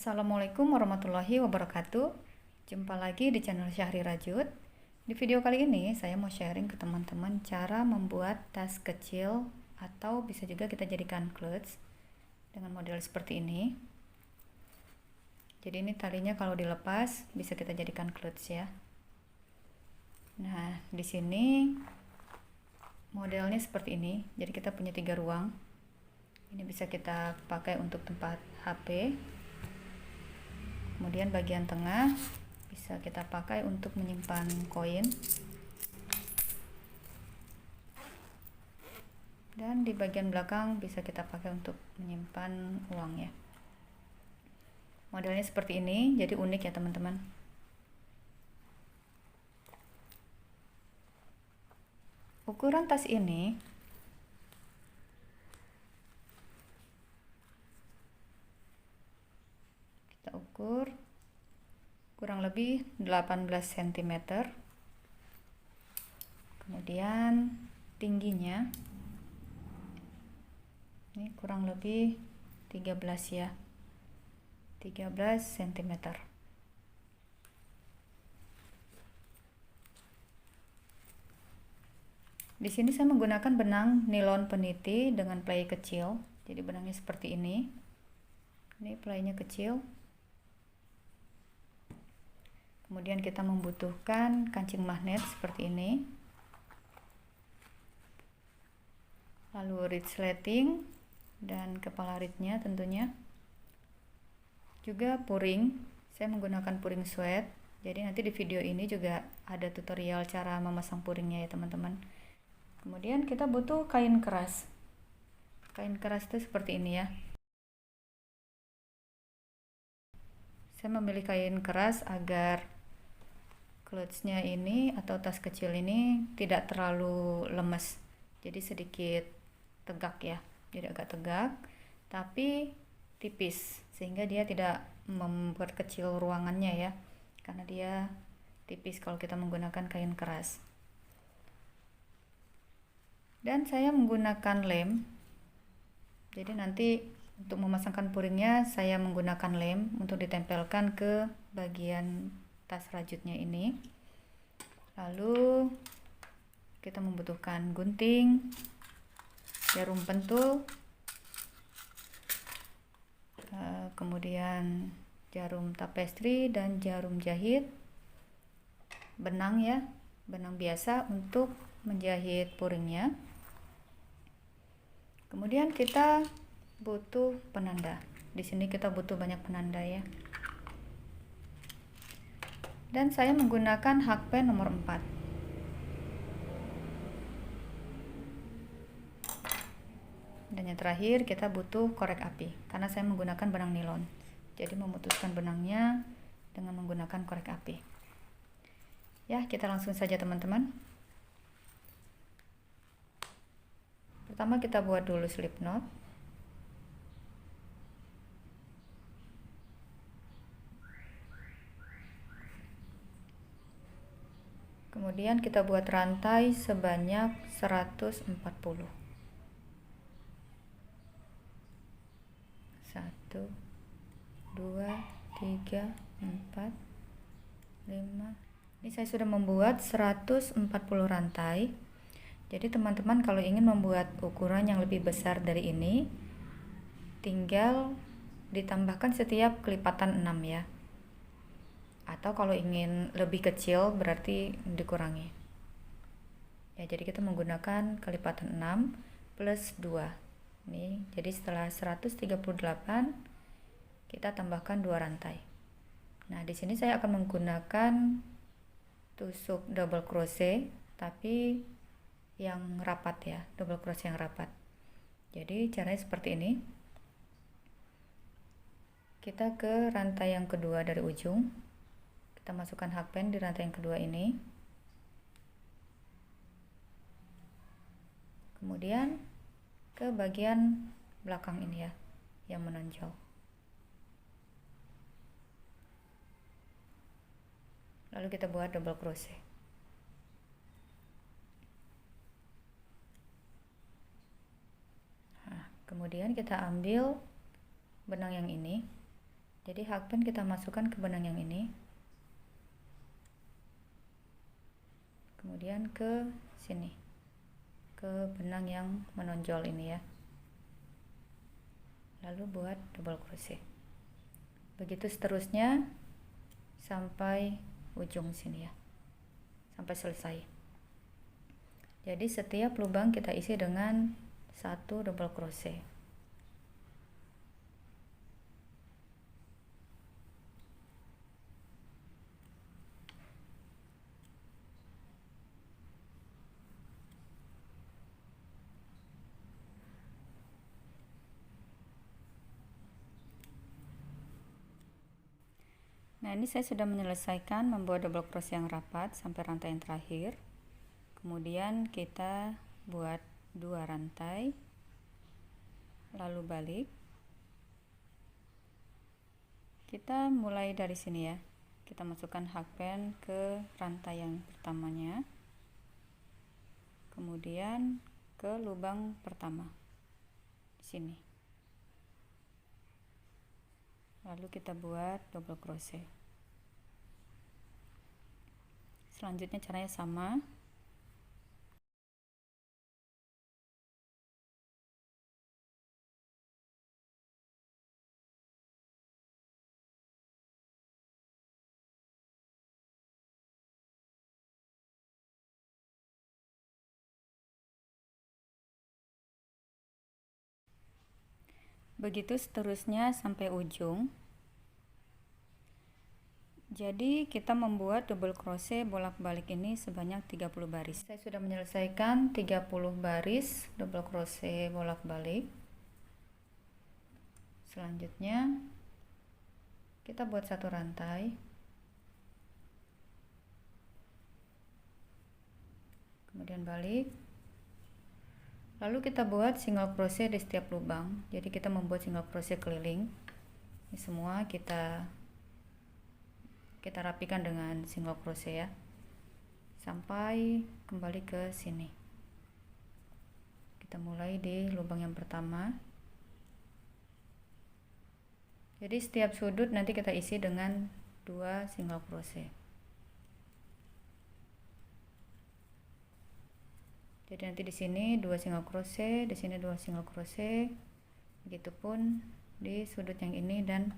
Assalamualaikum warahmatullahi wabarakatuh. Jumpa lagi di channel Syahri Rajut. Di video kali ini saya mau sharing ke teman-teman cara membuat tas kecil atau bisa juga kita jadikan clutch dengan model seperti ini. Jadi ini talinya kalau dilepas bisa kita jadikan clutch ya. Nah, di sini modelnya seperti ini. Jadi kita punya 3 ruang. Ini bisa kita pakai untuk tempat HP. Kemudian bagian tengah bisa kita pakai untuk menyimpan koin, dan di bagian belakang bisa kita pakai untuk menyimpan uang ya. Modelnya seperti ini, jadi unik ya teman-teman. Ukuran tas ini kita ukur kurang lebih 18 cm. Kemudian tingginya ini kurang lebih 13 ya, 13 cm. Di sini saya menggunakan benang nilon peniti dengan play kecil. Jadi benangnya seperti ini. Ini playnya kecil. Kemudian kita membutuhkan kancing magnet seperti ini. Lalu resleting dan kepala reednya tentunya. Juga puring. Saya menggunakan puring sweat. Jadi nanti di video ini juga ada tutorial cara memasang puringnya ya teman-teman. Kemudian kita butuh kain keras. Kain keras itu seperti ini ya. Saya memilih kain keras agar clutchnya ini atau tas kecil ini tidak terlalu lemes, jadi sedikit tegak ya, jadi agak tegak tapi tipis sehingga dia tidak memperkecil ruangannya ya, karena dia tipis kalau kita menggunakan kain keras. Dan saya menggunakan lem, jadi nanti untuk memasangkan puringnya saya menggunakan lem untuk ditempelkan ke bagian tas rajutnya ini. Lalu kita membutuhkan gunting, jarum pentul, kemudian jarum tapestri dan jarum jahit, benang ya, benang biasa untuk menjahit puringnya. Kemudian kita butuh penanda. Di sini kita butuh banyak penanda ya. Dan saya menggunakan hakpen nomor 4. Dan yang terakhir kita butuh korek api, karena saya menggunakan benang nilon. Jadi memutuskan benangnya dengan menggunakan korek api. Ya, kita langsung saja teman-teman. Pertama kita buat dulu slip knot. Kemudian kita buat rantai sebanyak 140. 1, 2, 3, 4, 5. Ini saya sudah membuat 140 rantai. Jadi teman-teman kalau ingin membuat ukuran yang lebih besar dari ini, tinggal ditambahkan setiap kelipatan 6 ya. Atau kalau ingin lebih kecil berarti dikurangi ya. Jadi kita menggunakan kelipatan 6 plus 2 nih. Jadi setelah 138 kita tambahkan 2 rantai. Nah di sini saya akan menggunakan tusuk double crochet tapi yang rapat ya, double crochet yang rapat. Jadi caranya seperti ini. Kita ke rantai yang kedua dari ujung. Kita masukkan hakpen di rantai yang kedua ini. Kemudian ke bagian belakang ini ya, yang menonjol. Lalu kita buat double crochet. Nah, kemudian kita ambil benang yang ini. Jadi hakpen kita masukkan ke benang yang ini, kemudian ke sini, ke benang yang menonjol ini ya, lalu buat double crochet. Begitu seterusnya sampai ujung sini ya, sampai selesai. Jadi setiap lubang kita isi dengan 1 double crochet. Nah, ini saya sudah menyelesaikan membuat double crochet yang rapat sampai rantai yang terakhir. Kemudian kita buat 2 rantai, lalu balik. Kita mulai dari sini ya. Kita masukkan hakpen ke rantai yang pertamanya. Kemudian ke lubang pertama. Di sini. Lalu kita buat double crochet. Selanjutnya caranya sama. Begitu seterusnya sampai ujung. Jadi kita membuat double crochet bolak-balik ini sebanyak 30 baris. Saya sudah menyelesaikan 30 baris double crochet bolak-balik. Selanjutnya kita buat 1 rantai. Kemudian balik. Lalu kita buat single crochet di setiap lubang. Jadi kita membuat single crochet keliling. Ini semua kita rapikan dengan single crochet ya, sampai kembali ke sini. Kita mulai di lubang yang pertama. Jadi setiap sudut nanti kita isi dengan 2 single crochet. Jadi nanti di sini 2 single crochet, di sini 2 single crochet, begitupun di sudut yang ini dan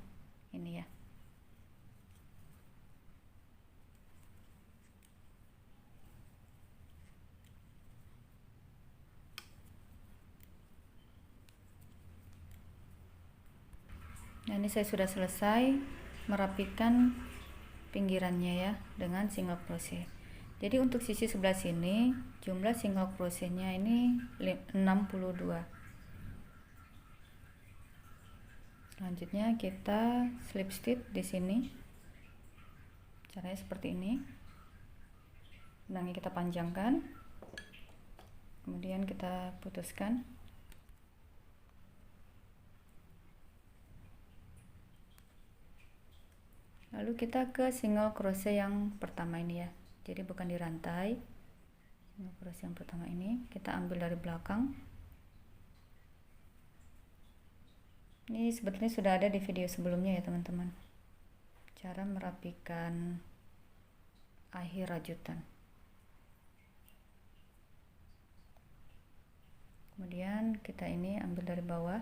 ini ya. Nah, ini saya sudah selesai merapikan pinggirannya ya dengan single crochet. Jadi untuk sisi sebelah sini jumlah single crochetnya ini 62. Selanjutnya kita slip stitch di sini. Caranya seperti ini. Benangnya kita panjangkan. Kemudian kita putuskan. Lalu kita ke single crochet yang pertama ini ya. Jadi bukan di rantai. Single crochet yang pertama ini kita ambil dari belakang. Ini sebetulnya sudah ada di video sebelumnya ya teman-teman. Cara merapikan akhir rajutan. Kemudian kita ini ambil dari bawah.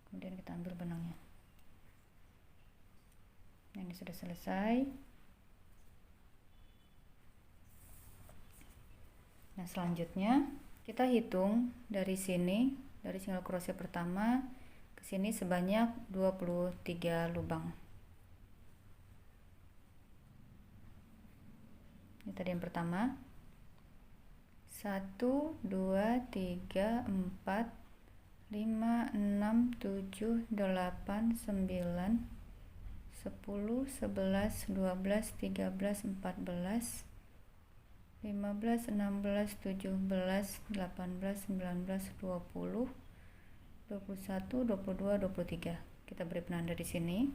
Kemudian kita ambil benangnya. Nah, ini sudah selesai. Nah, selanjutnya kita hitung dari sini, dari single crochet pertama ke sini sebanyak 23 lubang. Ini tadi yang pertama. 1 2 3 4 5 6 7 8 9 10 11 12 13 14 15 16 17 18 19 20 21 22 23. Kita beri penanda di sini.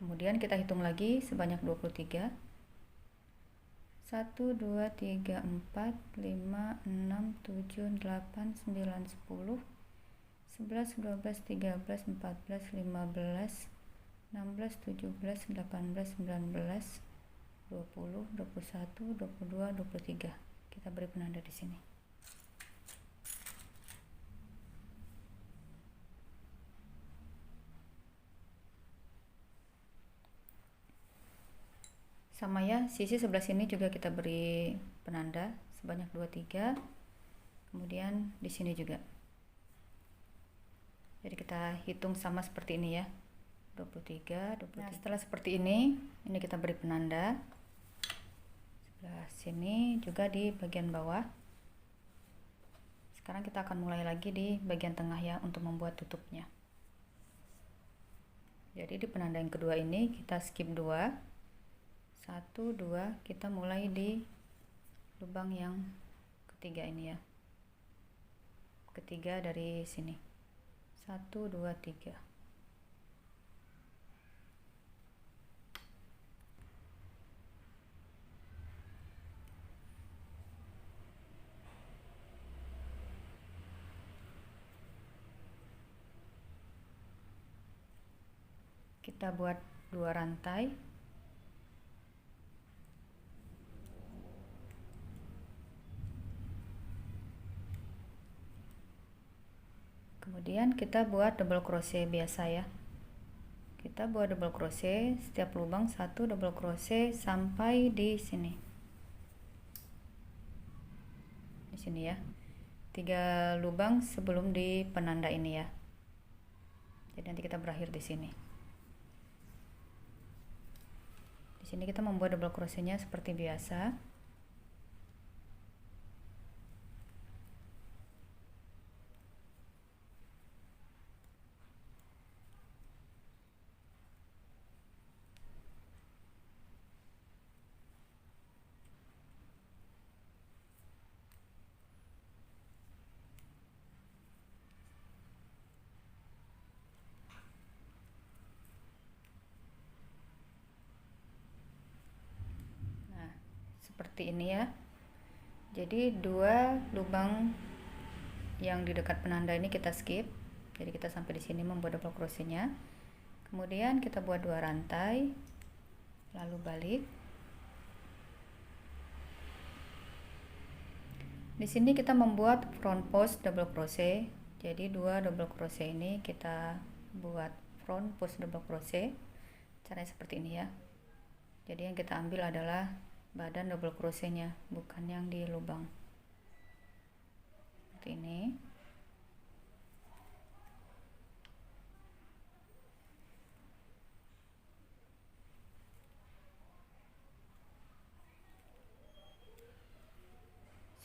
Kemudian kita hitung lagi sebanyak 23. 1, 2, 3, 4, 5, 6, 7, 8, 9, 10, 11, 12, 13, 14, 15, 16, 17, 18, 19, 20, 21, 22, 23. Kita beri penanda di sini. Sama ya, sisi sebelah sini juga kita beri penanda sebanyak 23. Kemudian di sini juga. Jadi kita hitung sama seperti ini ya. 23, 23. Nah, setelah seperti ini kita beri penanda. Sebelah sini juga di bagian bawah. Sekarang kita akan mulai lagi di bagian tengah ya untuk membuat tutupnya. Jadi di penanda yang kedua ini kita skip 2. 1, 2, kita mulai di lubang yang ketiga ini ya. Ketiga dari sini. 1, 2, 3. Kita buat 2 rantai. Kemudian kita buat double crochet biasa ya. Kita buat double crochet setiap lubang 1 double crochet sampai di sini. Di sini ya. 3 lubang sebelum di penanda ini ya. Jadi nanti kita berakhir di sini. Di sini kita membuat double crochetnya seperti biasa. Seperti ini ya. Jadi 2 lubang yang di dekat penanda ini kita skip. Jadi kita sampai di sini membuat double crochetnya. Kemudian kita buat 2 rantai, lalu balik. Di sini kita membuat front post double crochet. Jadi 2 double crochet ini kita buat front post double crochet. Caranya seperti ini ya. Jadi yang kita ambil adalah badan double crochetnya, bukan yang di lubang. Seperti ini.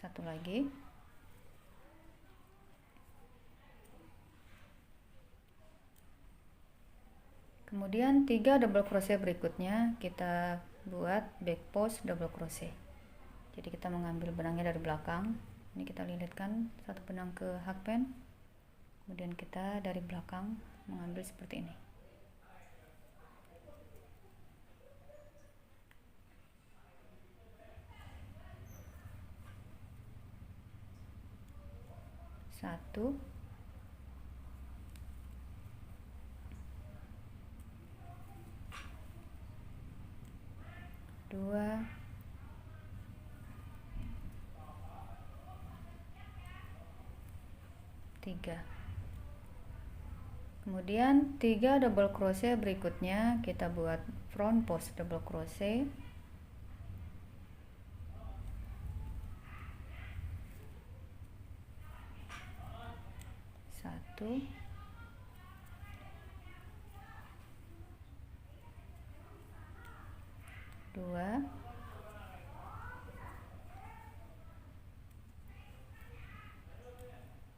Satu lagi. Kemudian 3 double crochet berikutnya kita buat back post double crochet. Jadi kita mengambil benangnya dari belakang. Ini kita lilitkan satu benang ke hakpen. Kemudian kita dari belakang mengambil seperti ini. Satu, dua, tiga. Kemudian 3 double crochet berikutnya kita buat front post double crochet. Satu, dua,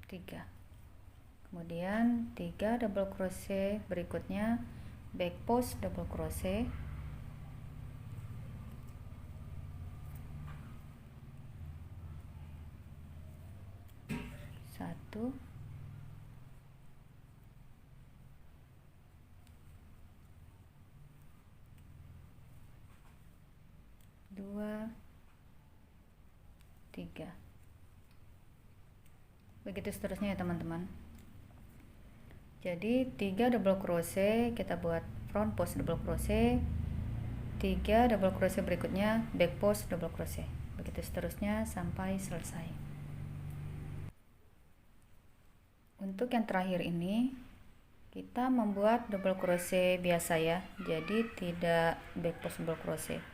tiga. Kemudian 3 double crochet berikutnya back post double crochet. Satu, 3. Begitu seterusnya ya teman-teman. Jadi 3 double crochet kita buat front post double crochet, 3 double crochet berikutnya back post double crochet. Begitu seterusnya sampai selesai. Untuk yang terakhir ini kita membuat double crochet biasa ya. Jadi tidak back post double crochet.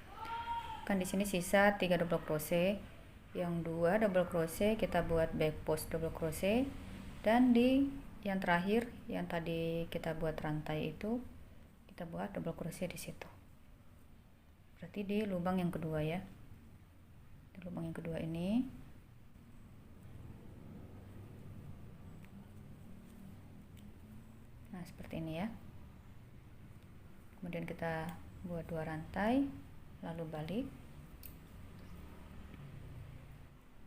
Kan di sini sisa 3 double crochet. Yang 2 double crochet kita buat back post double crochet, dan di yang terakhir yang tadi kita buat rantai itu kita buat double crochet di situ. Berarti di lubang yang kedua ya. Di lubang yang kedua ini nah seperti ini ya. Kemudian kita buat 2 rantai lalu balik.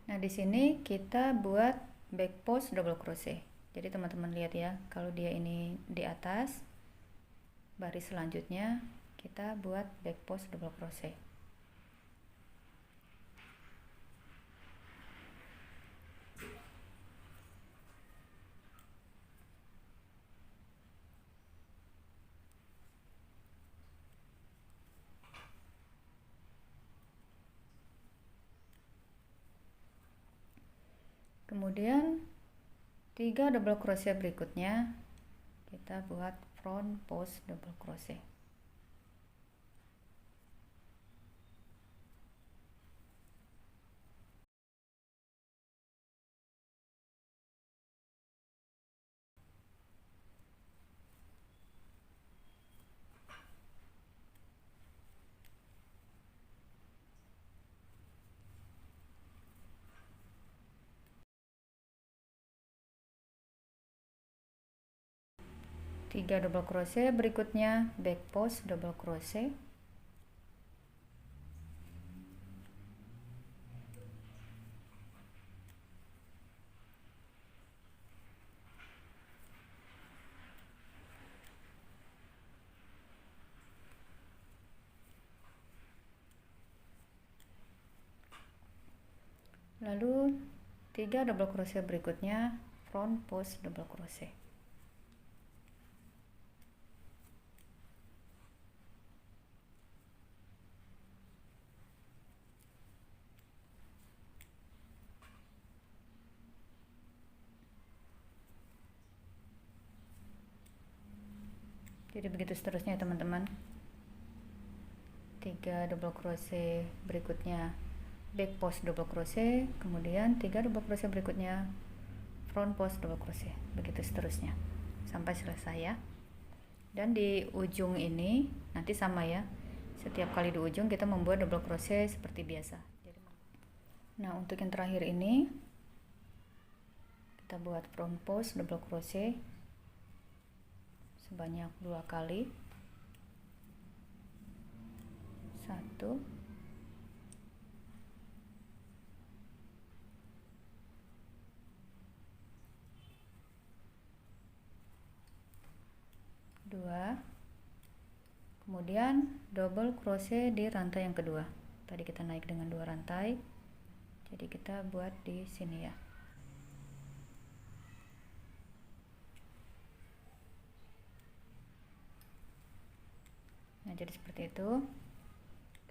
Nah, di sini kita buat back post double crochet. Jadi teman-teman lihat ya, kalau dia ini di atas, baris selanjutnya kita buat back post double crochet. Kemudian 3 double crochet berikutnya kita buat front post double crochet. Tiga double crochet berikutnya back post double crochet. Lalu 3 double crochet berikutnya front post double crochet. Jadi begitu seterusnya teman-teman. 3 double crochet berikutnya back post double crochet, kemudian 3 double crochet berikutnya front post double crochet. Begitu seterusnya sampai selesai ya. Dan di ujung ini nanti sama ya. Setiap kali di ujung kita membuat double crochet seperti biasa. Nah, untuk yang terakhir ini kita buat front post double crochet sebanyak 2 kali. 1 2, kemudian double crochet di rantai yang kedua. Tadi kita naik dengan 2 rantai, jadi kita buat di sini ya. Nah, jadi seperti itu.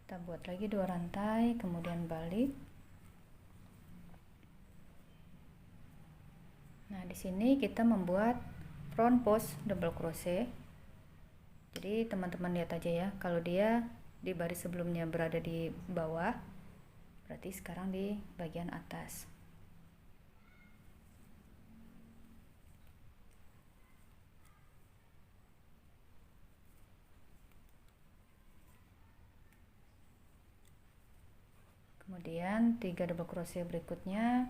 Kita buat lagi 2 rantai, kemudian balik. Nah, di sini kita membuat front post double crochet. Jadi teman-teman lihat aja ya, kalau dia di baris sebelumnya berada di bawah, berarti sekarang di bagian atas. Kemudian 3 double crochet berikutnya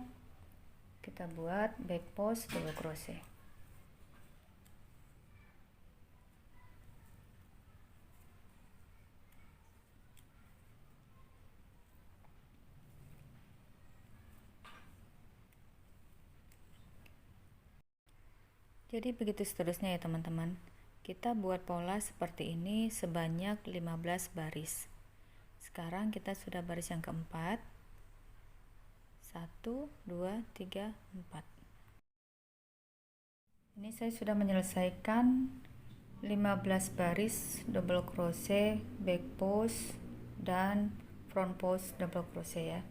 kita buat back post double crochet. Jadi begitu seterusnya ya teman-teman. Kita buat pola seperti ini sebanyak 15 baris. Sekarang kita sudah baris yang keempat. 1 2 3 4. Ini saya sudah menyelesaikan 15 baris double crochet back post dan front post double crochet ya.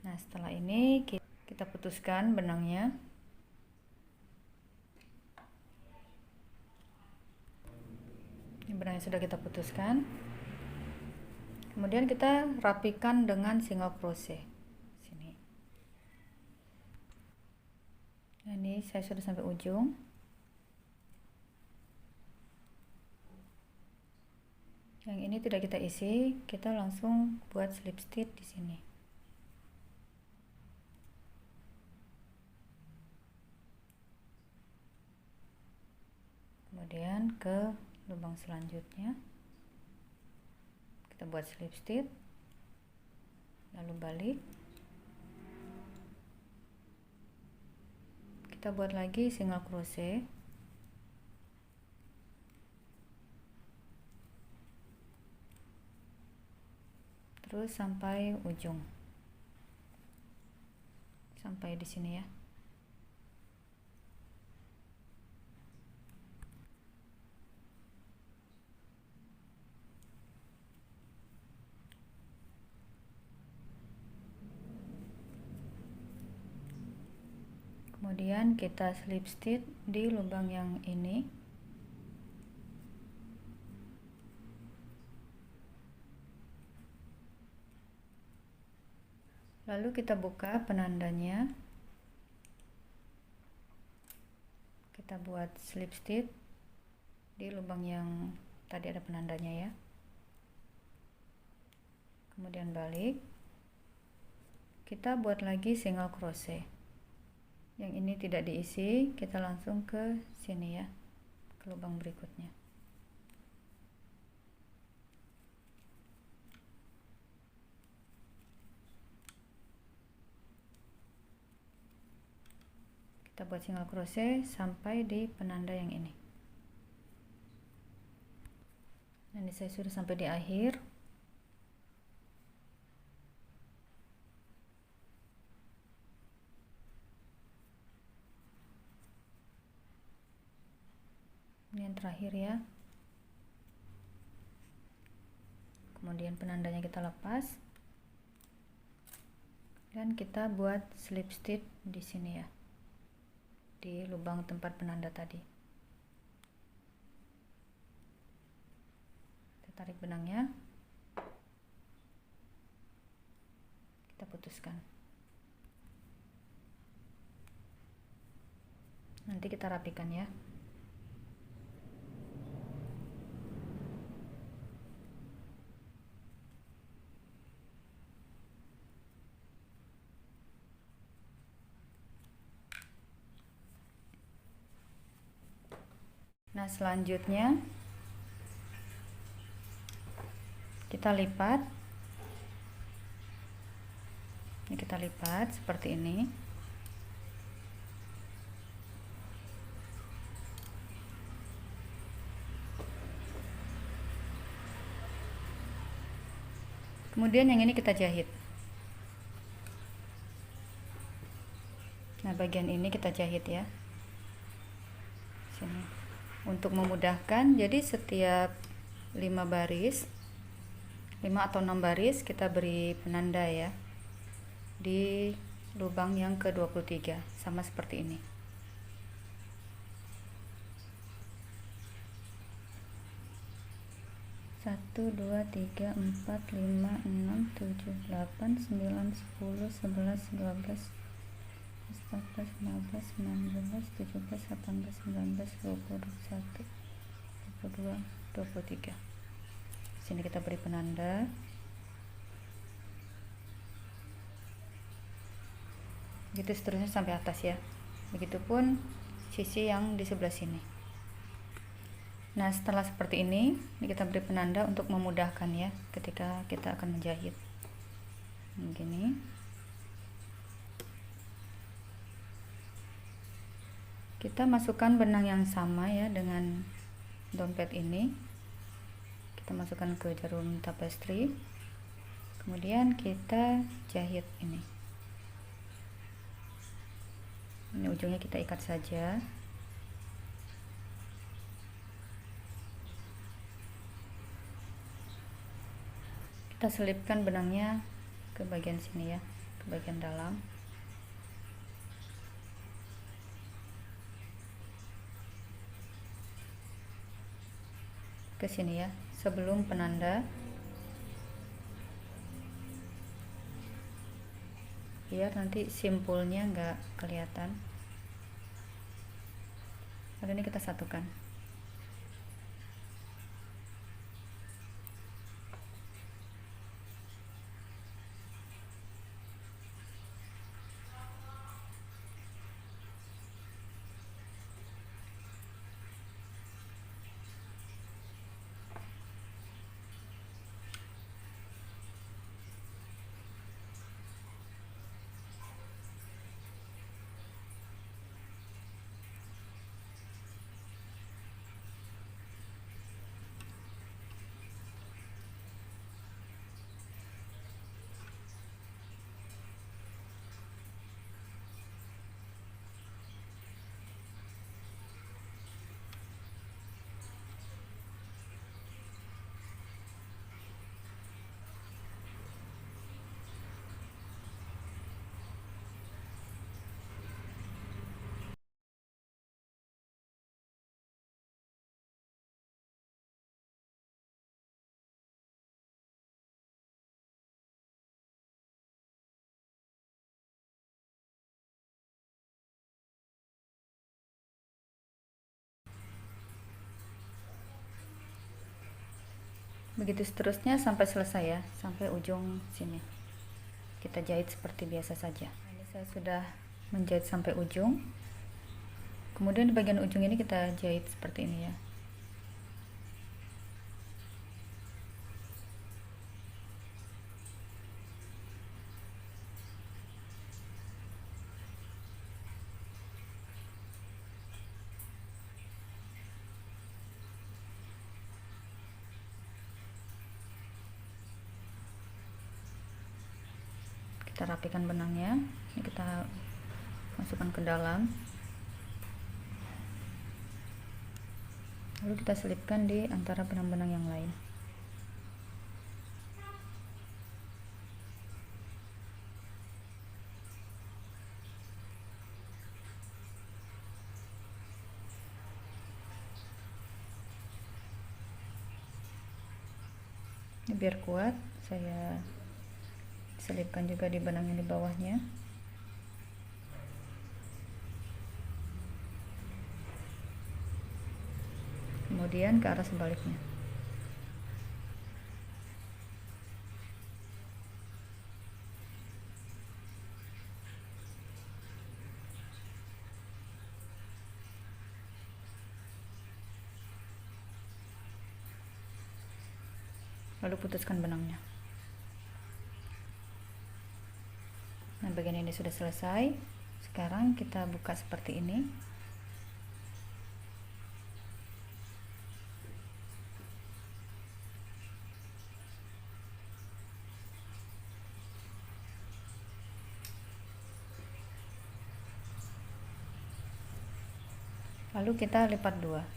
Nah, setelah ini kita putuskan benangnya. Ini benangnya sudah kita putuskan. Kemudian kita rapikan dengan single crochet. Sini. Nah, ini saya sudah sampai ujung. Yang ini tidak kita isi, kita langsung buat slip stitch di sini. Kemudian ke lubang selanjutnya kita buat slip stitch, lalu balik, kita buat lagi single crochet, terus sampai ujung, sampai di sini ya. Kemudian kita slip stitch di lubang yang ini. Lalu kita buka penandanya. Kita buat slip stitch di lubang yang tadi ada penandanya ya. Kemudian balik. Kita buat lagi single crochet. Yang ini tidak diisi, kita langsung ke sini ya, ke lubang berikutnya. Kita buat single crochet sampai di penanda yang ini. Nah, ini saya sudah sampai di akhir. Ini yang terakhir ya. Kemudian penandanya kita lepas dan kita buat slip stitch di sini ya, di lubang tempat penanda tadi. Kita tarik benangnya, kita putuskan. Nanti kita rapikan ya. Nah, selanjutnya kita lipat. Ini kita lipat seperti ini. Kemudian yang ini kita jahit. Nah, bagian ini kita jahit ya. Sini. Untuk memudahkan, jadi setiap 5 baris, 5 atau 6 baris kita beri penanda ya di lubang yang ke-23, sama seperti ini. Satu, dua, tiga, 4, 5, 6, 7, 8, 9, 10, 11, 12, 14, 15, 16, 17, 18, 19, 20, 21, 22, 23. Sini kita beri penanda. Begitu seterusnya sampai atas ya. Begitupun sisi yang di sebelah sini. Nah, setelah seperti ini kita beri penanda untuk memudahkan ya ketika kita akan menjahit. Begini. Kita masukkan benang yang sama ya dengan dompet ini. Kita masukkan ke jarum tapestry. Kemudian kita jahit ini. Ini ujungnya kita ikat saja. Kita selipkan benangnya ke bagian sini ya, ke bagian dalam. Ke sini ya, sebelum penanda, biar nanti simpulnya nggak kelihatan. Lalu ini kita satukan. Begitu seterusnya sampai selesai ya, sampai ujung sini. Kita jahit seperti biasa saja. Ini saya sudah menjahit sampai ujung. Kemudian di bagian ujung ini kita jahit seperti ini ya. Kita rapikan benangnya. Ini kita masukkan ke dalam, lalu kita selipkan di antara benang-benang yang lain. Ini biar kuat, saya selipkan juga di benang yang di bawahnya. Kemudian ke arah sebaliknya. Lalu putuskan benangnya. Nah, bagian ini sudah selesai. Sekarang kita buka seperti ini. Lalu kita lipat dua.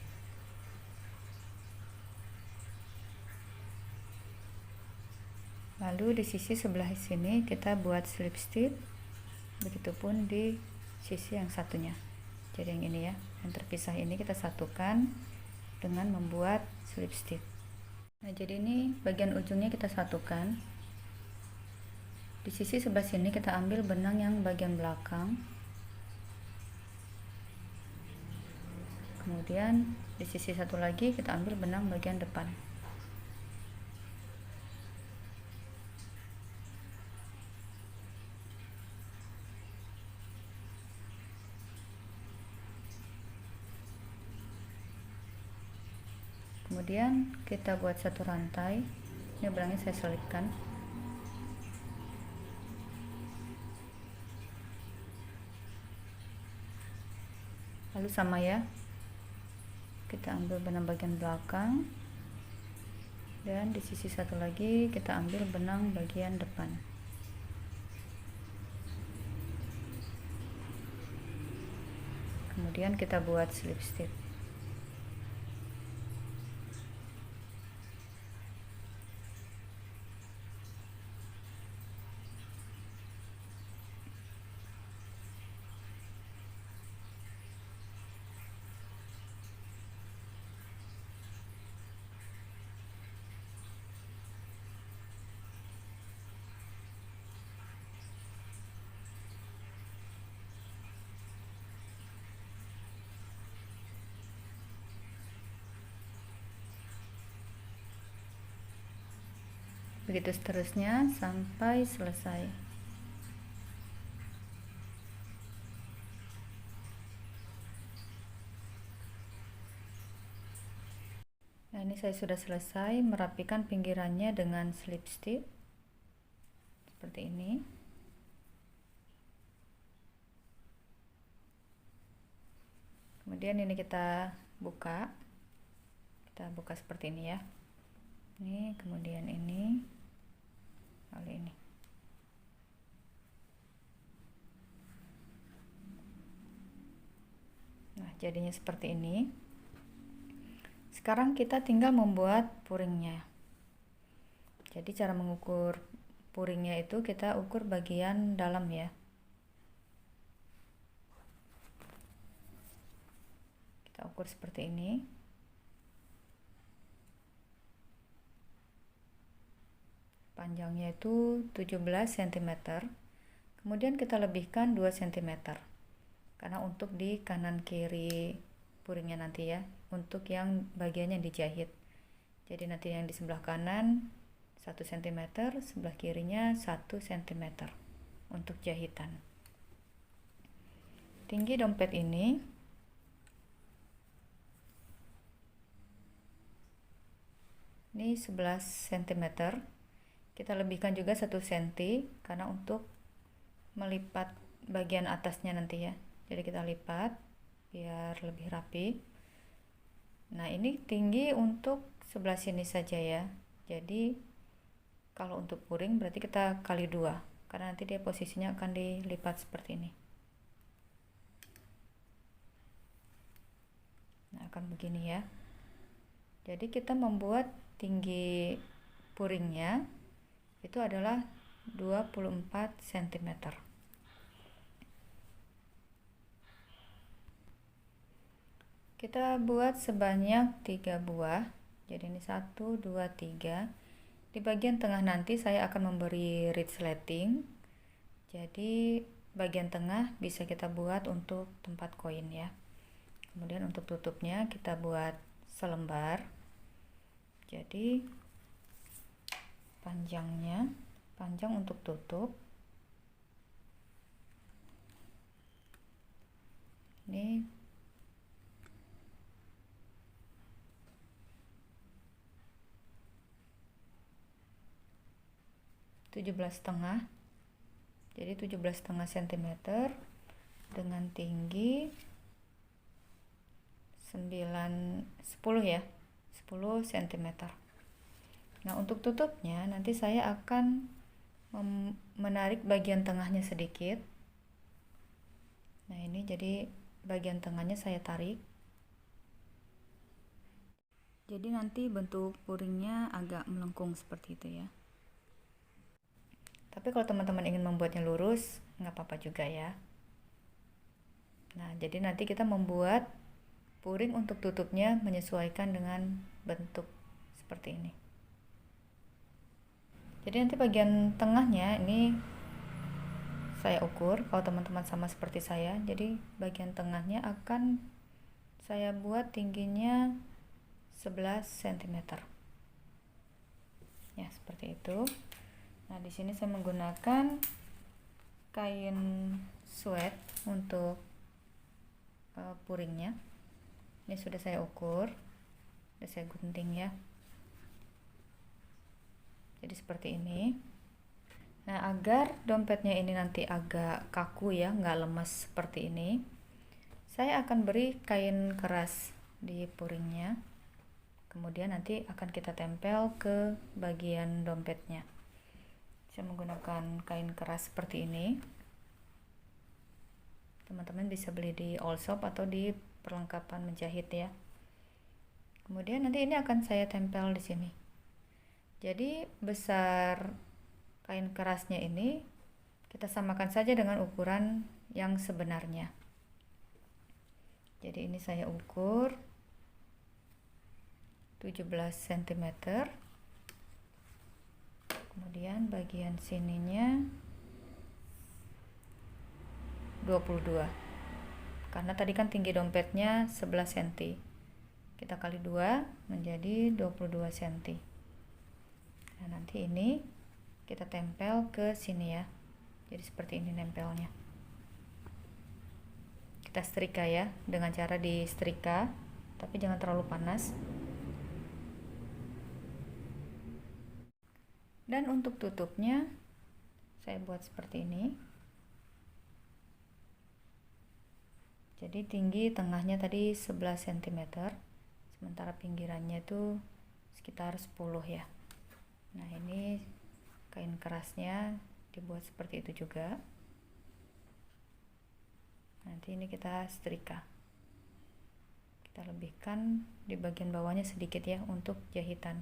Lalu di sisi sebelah sini kita buat slip stitch, begitupun di sisi yang satunya. Jadi yang ini ya, yang terpisah ini kita satukan dengan membuat slip stitch. Nah, jadi ini bagian ujungnya kita satukan. Di sisi sebelah sini kita ambil benang yang bagian belakang. Kemudian di sisi satu lagi kita ambil benang bagian depan. Kemudian kita buat satu rantai. Ini benangnya saya selipkan. Lalu sama ya, kita ambil benang bagian belakang, dan di sisi satu lagi kita ambil benang bagian depan. kemudian kita buat slip stitch. Begitu seterusnya sampai selesai. Nah, ini saya sudah selesai merapikan pinggirannya dengan slip stitch seperti ini. Kemudian ini kita buka seperti ini ya. Ini kemudian ini, lalu ini. Nah, jadinya seperti ini. Sekarang kita tinggal membuat puringnya. Jadi cara mengukur puringnya itu kita ukur bagian dalam ya. Kita ukur seperti ini. Panjangnya itu 17 cm. Kemudian kita lebihkan 2 cm. Karena untuk di kanan kiri puringnya nanti ya, untuk yang bagiannya dijahit. Jadi nanti yang di sebelah kanan 1 cm, sebelah kirinya 1 cm untuk jahitan. Tinggi dompet ini ini 11 cm. Kita lebihkan juga 1 cm karena untuk melipat bagian atasnya nanti ya. Jadi kita lipat biar lebih rapi. Nah, ini tinggi untuk sebelah sini saja ya. Jadi kalau untuk puring berarti kita kali 2 karena nanti dia posisinya akan dilipat seperti ini. Nah, akan begini ya. Jadi kita membuat tinggi puringnya itu adalah 24 cm. Kita buat sebanyak 3 buah. Jadi ini 1, 2, 3. Di bagian tengah nanti saya akan memberi resleting. Jadi bagian tengah bisa kita buat untuk tempat koin ya. Kemudian untuk tutupnya kita buat selembar. Jadi panjang untuk tutup ini 17,5, jadi 17,5 cm dengan tinggi 10 ya, 10 cm. Nah, untuk tutupnya nanti saya akan menarik bagian tengahnya sedikit. Nah, ini jadi bagian tengahnya saya tarik. Jadi nanti bentuk puringnya agak melengkung seperti itu ya. Tapi kalau teman-teman ingin membuatnya lurus, nggak apa-apa juga ya. Nah, jadi nanti kita membuat puring untuk tutupnya menyesuaikan dengan bentuk seperti ini. Jadi nanti bagian tengahnya ini saya ukur kalau teman-teman sama seperti saya. Jadi bagian tengahnya akan saya buat tingginya 11 cm. Ya, seperti itu. Nah, di sini saya menggunakan kain sweat untuk puringnya. Ini sudah saya ukur, sudah saya gunting ya. Jadi seperti ini. Nah, agar dompetnya ini nanti agak kaku ya, nggak lemas seperti ini, saya akan beri kain keras di puringnya. Kemudian nanti akan kita tempel ke bagian dompetnya. Saya menggunakan kain keras seperti ini. Teman-teman bisa beli di all shop atau di perlengkapan menjahit ya. Kemudian nanti ini akan saya tempel di sini. Jadi besar kain kerasnya ini kita samakan saja dengan ukuran yang sebenarnya. Jadi ini saya ukur 17 cm. Kemudian bagian sininya 22. Karena tadi kan tinggi dompetnya 11 cm. Kita kali 2 menjadi 22 cm. Nah, nanti ini kita tempel ke sini ya. Jadi seperti ini nempelnya. Kita setrika ya, dengan cara di setrika, tapi jangan terlalu panas. Dan untuk tutupnya saya buat seperti ini. Jadi tinggi tengahnya tadi 11 cm, sementara pinggirannya itu sekitar 10 ya. Nah, ini kain kerasnya dibuat seperti itu juga. Nanti ini kita setrika. Kita lebihkan di bagian bawahnya sedikit ya untuk jahitan.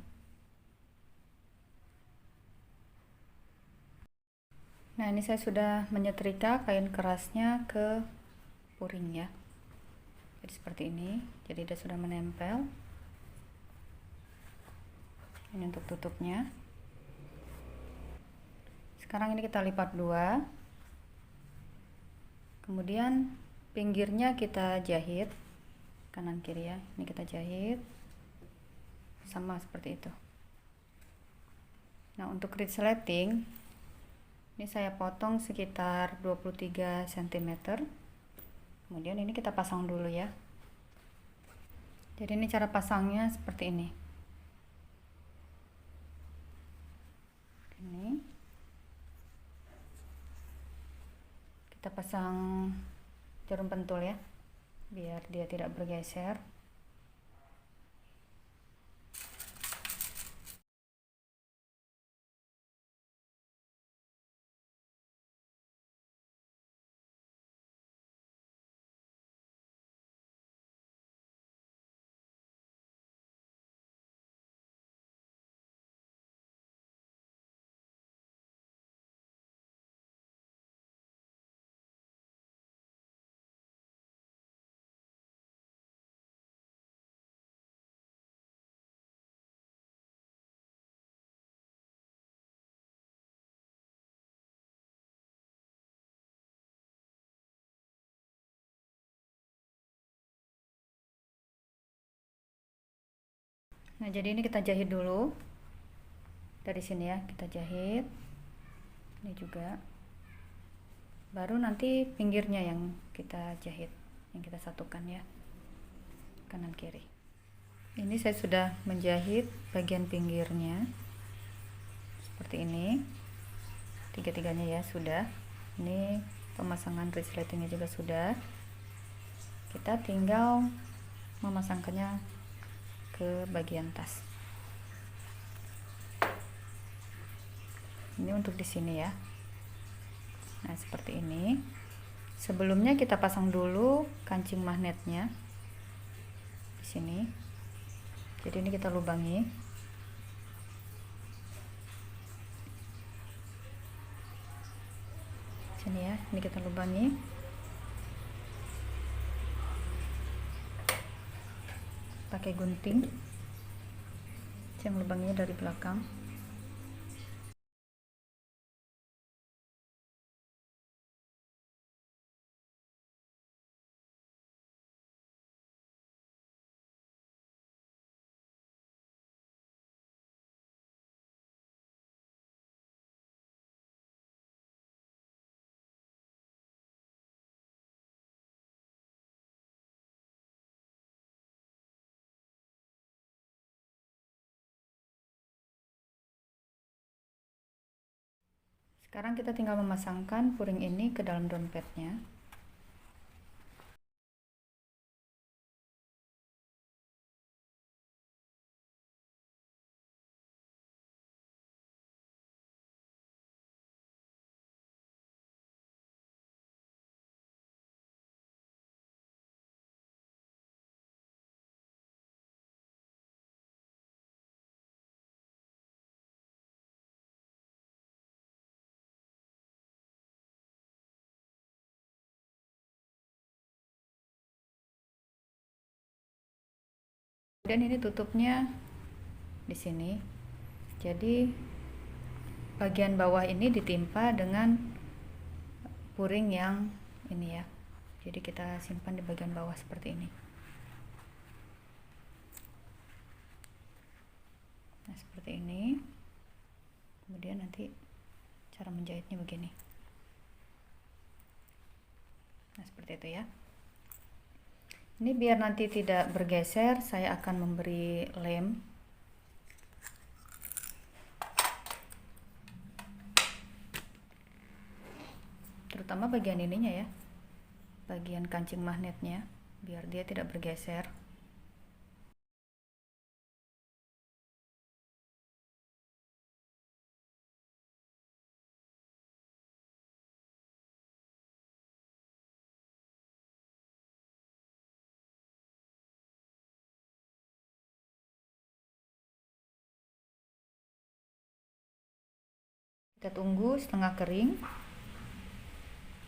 Nah, ini saya sudah menyetrika kain kerasnya ke puring ya. Jadi seperti ini. Jadi dia sudah menempel. Ini untuk tutupnya. Sekarang ini kita lipat 2. Kemudian pinggirnya kita jahit kanan kiri ya. Ini kita jahit sama seperti itu. Nah, untuk resleting ini saya potong sekitar 23 cm. Kemudian ini kita pasang dulu ya. Jadi ini cara pasangnya seperti ini. Ini kita pasang jarum pentul ya, biar dia tidak bergeser. Nah, jadi ini kita jahit dulu dari sini ya, kita jahit ini juga, baru nanti pinggirnya yang kita jahit, yang kita satukan ya, kanan kiri. Ini saya sudah menjahit bagian pinggirnya seperti ini, tiga-tiganya ya sudah. Ini pemasangan resletingnya juga sudah. Kita tinggal memasangkannya ke bagian tas. Ini untuk di sini ya. Nah, seperti ini. Sebelumnya kita pasang dulu kancing magnetnya di sini. Jadi ini kita lubangi. Sini ya, ini kita lubangi. Pakai gunting. Yang lubanginya dari belakang. Sekarang kita tinggal memasangkan puring ini ke dalam dompetnya. Dan ini tutupnya di sini. Jadi bagian bawah ini ditimpa dengan puring yang ini ya. Jadi kita simpan di bagian bawah seperti ini. Nah, seperti ini. Kemudian nanti cara menjahitnya begini. Nah, seperti itu ya. Ini biar nanti tidak bergeser, saya akan memberi lem. Terutama bagian ininya ya. Bagian kancing magnetnya, biar dia tidak bergeser. Kita tunggu setengah kering.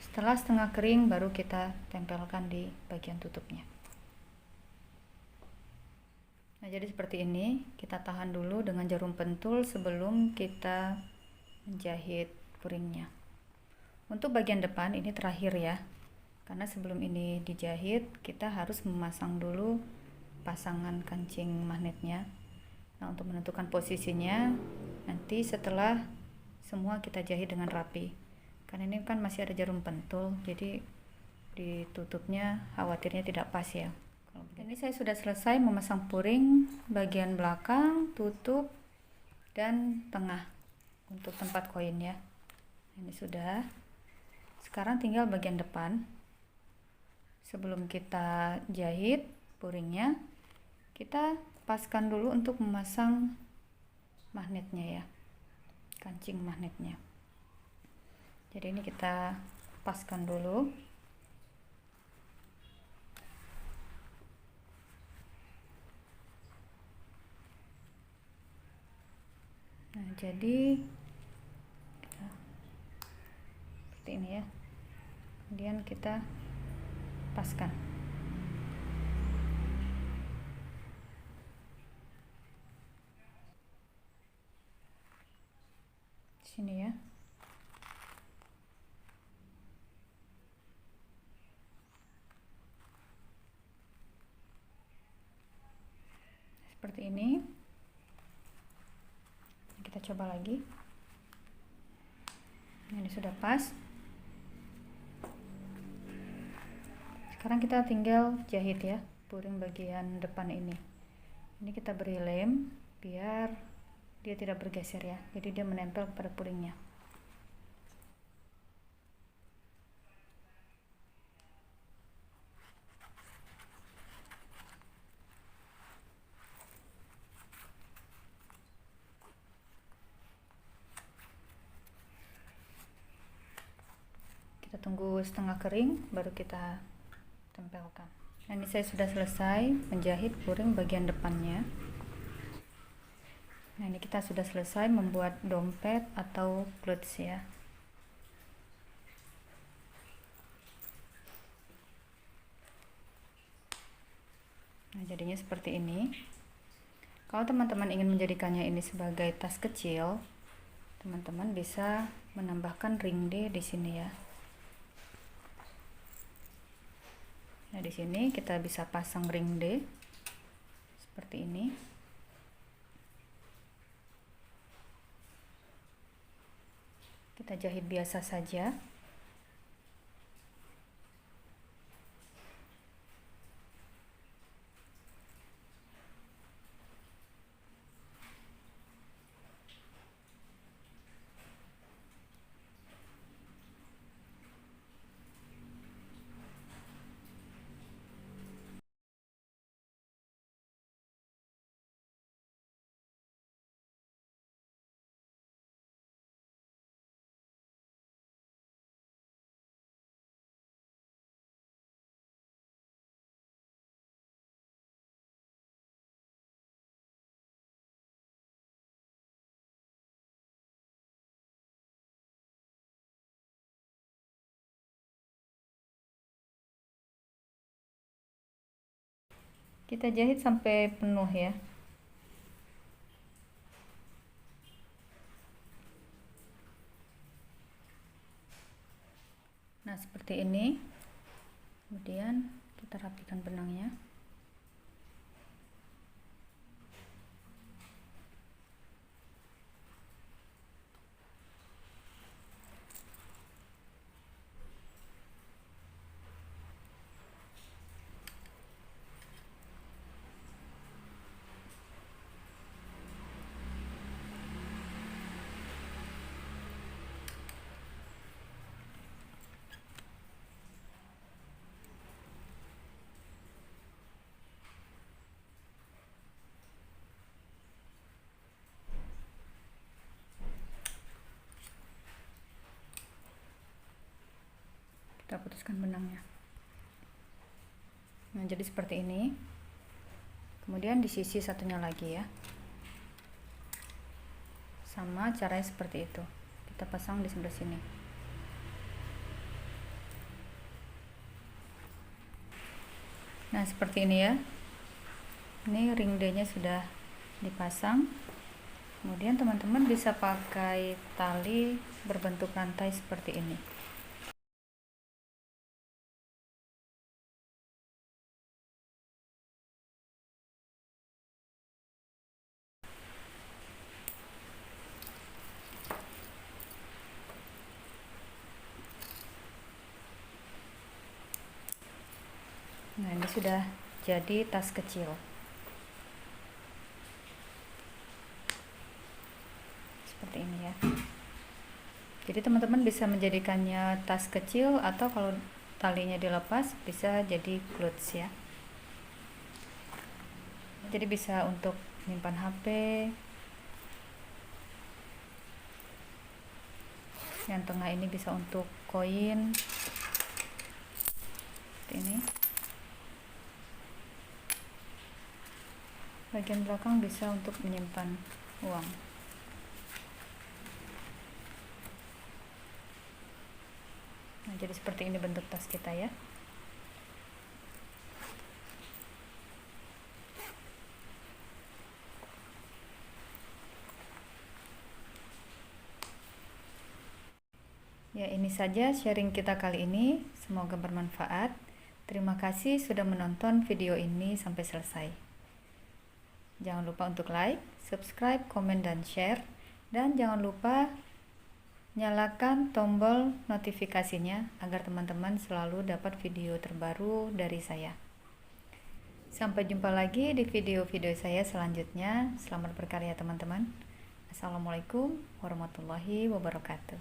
Setelah setengah kering baru kita tempelkan di bagian tutupnya. Nah, jadi seperti ini. Kita tahan dulu dengan jarum pentul sebelum kita menjahit puringnya. Untuk bagian depan ini terakhir ya. Karena sebelum ini dijahit, kita harus memasang dulu pasangan kancing magnetnya. Nah, untuk menentukan posisinya nanti setelah semua kita jahit dengan rapi. Karena ini kan masih ada jarum pentul, jadi ditutupnya khawatirnya tidak pas ya. Ini saya sudah selesai memasang puring bagian belakang, tutup, dan tengah untuk tempat koinnya. Ini sudah. Sekarang tinggal bagian depan. Sebelum kita jahit puringnya, kita paskan dulu untuk memasang magnetnya ya, kancing magnetnya. Jadi ini kita paskan dulu. Nah, jadi seperti ini ya. Kemudian kita paskan. Sini ya. Seperti ini. Kita coba lagi. Ini sudah pas. Sekarang kita tinggal jahit ya puring bagian depan ini. Ini kita beri lem biar dia tidak bergeser ya. Jadi dia menempel pada puringnya. Kita tunggu setengah kering baru kita tempelkan. Nah, ini saya sudah selesai menjahit puring bagian depannya. Nah, ini kita sudah selesai membuat dompet atau clutch ya. Nah, jadinya seperti ini. Kalau teman-teman ingin menjadikannya ini sebagai tas kecil, teman-teman bisa menambahkan ring D di sini ya. Nah, di sini kita bisa pasang ring D seperti ini. Kita jahit biasa saja. Kita jahit sampai penuh ya. Nah, seperti ini. Kemudian kita rapikan benangnya. Kita putuskan benangnya. Nah, jadi seperti ini. Kemudian di sisi satunya lagi ya, sama caranya seperti itu. Kita pasang di sebelah sini. Nah, seperti ini ya. Ini ring D-nya sudah dipasang. Kemudian teman-teman bisa pakai tali berbentuk rantai seperti ini. Nah, ini sudah jadi tas kecil. Seperti ini ya. Jadi teman-teman bisa menjadikannya tas kecil, atau kalau talinya dilepas bisa jadi clutch ya. Jadi bisa untuk menyimpan HP. Yang tengah ini bisa untuk koin. Seperti ini. Bagian belakang bisa untuk menyimpan uang. Nah, jadi seperti ini bentuk tas kita ya. Ya, ini saja sharing kita kali ini. Semoga bermanfaat. Terima kasih sudah menonton video ini sampai selesai. Jangan lupa untuk like, subscribe, komen, dan share. Dan jangan lupa nyalakan tombol notifikasinya agar teman-teman selalu dapat video terbaru dari saya. Sampai jumpa lagi di video-video saya selanjutnya. Selamat berkarya teman-teman. Assalamualaikum warahmatullahi wabarakatuh.